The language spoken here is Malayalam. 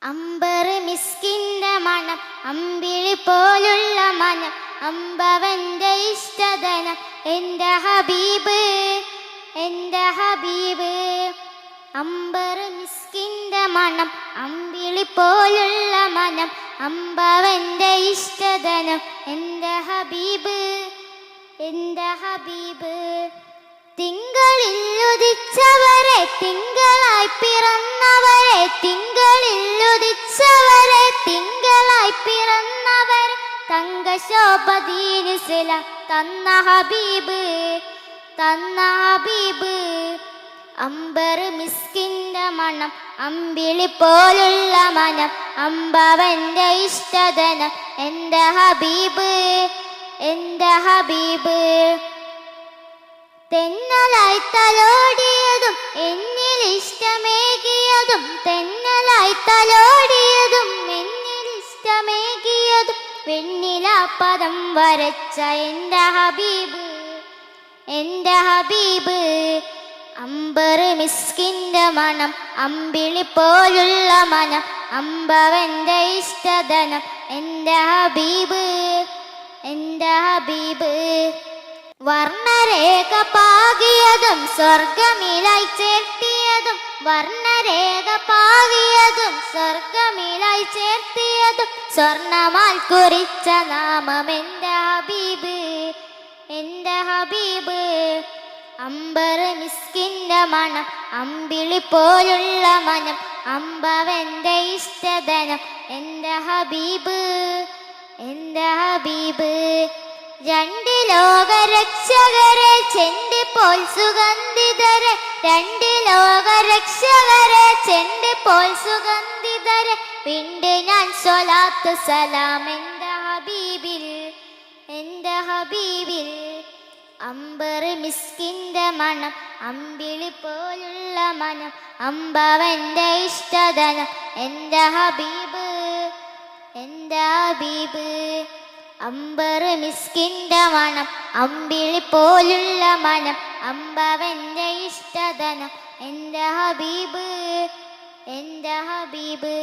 അമ്പർ മിസ്കിന്റെ മണം അമ്പിളി പോലുള്ള മനം അമ്പവന്റെ ഇഷ്ടധനം എൻ്റെ ഹബീബ് എൻ്റെ ഹബീബ്. അമ്പർ മിസ്കിന്റെ മണം അമ്പിളി പോലുള്ള മനം അമ്പവന്റെ ഇഷ്ടധനം എൻ്റെ ഹബീബ് എൻ്റെ ഹബീബ്. തിങ്കളിൽ ഉദിച്ചവരെ തിങ്കളായി പിറന്നവരെ തിങ്കളിൽ ഉദിച്ചവരെ തിങ്കളായി പിറന്നവരെ തങ്കശോഭദീനിസില തന്ന ഹബീബ് തന്ന ഹബീബ്. അമ്പർ മിസ്കിന്റെ മണം അമ്പിളി പോലുള്ള മനം അമ്പവന്റെ ഇഷ്ടധനം എൻ്റെ ഹബീബ് എൻ്റെ ഹബീബ്. തെന്നലായി തലോടിയതും എന്നിൽ ഇഷ്ടമേകിയതും തെന്നലായി തലോടിയതും എന്നിൽ ഇഷ്ടമേകിയതും വെണ്ണിലാപ്പദം വരച്ച എൻ്റെ ഹബീബ് എൻ്റെ ഹബീബ്. അമ്പർ മിസ്കിന്റെ മണം അമ്പിളി പോലുള്ള മനം അമ്പവന്റെ ഇഷ്ടധനം എൻ്റെ ഹബീബ് എൻ്റെ ഹബീബ്. വർണ്ണരേഖ പാകിയതും സ്വർഗമിലായി ചേർത്തിയതും വർണ്ണരേഖ പാകിയതും സ്വർഗമിലായി ചേർത്തിയതും സ്വർണമാൽ കുറിച്ച നാമം എൻ്റെ ഹബീബ് എൻ്റെ ഹബീബ്. അമ്പർ മിസ്കിന്റെ മണം അമ്പിളി പോലുള്ള മനം അമ്പവന്റെ ഇഷ്ടധനം എൻ്റെ ഹബീബ് എൻ്റെ ഹബീബ്. രണ്ട് ലോകരക്ഷകരെ ചെണ്ടിപ്പോൾ സുഗന്ധിതരെ രണ്ട് ലോകരക്ഷകരെ ചെണ്ടിപ്പോൾ സുഗന്ധിതരെ വിണ്ട് ഞാൻ സ്വലാത്ത് സലാം എൻ്റെ ഹബീബിൽ എൻ്റെ ഹബീബിൽ. അമ്പർ മിസ്കിന്റെ മണം അമ്പിളി പോലുള്ള മനം അമ്പവന്റെ ഇഷ്ടധനം എൻ്റെ ഹബീബ് എൻ്റെ ഹബീബ്. അമ്പർ മിസ്കിന്റെ മണം അമ്പിളി പോലുള്ള മനം അമ്പവന്റെ ഇഷ്ടധനം എൻ്റെ ഹബീബ് എൻ്റെ ഹബീബ്.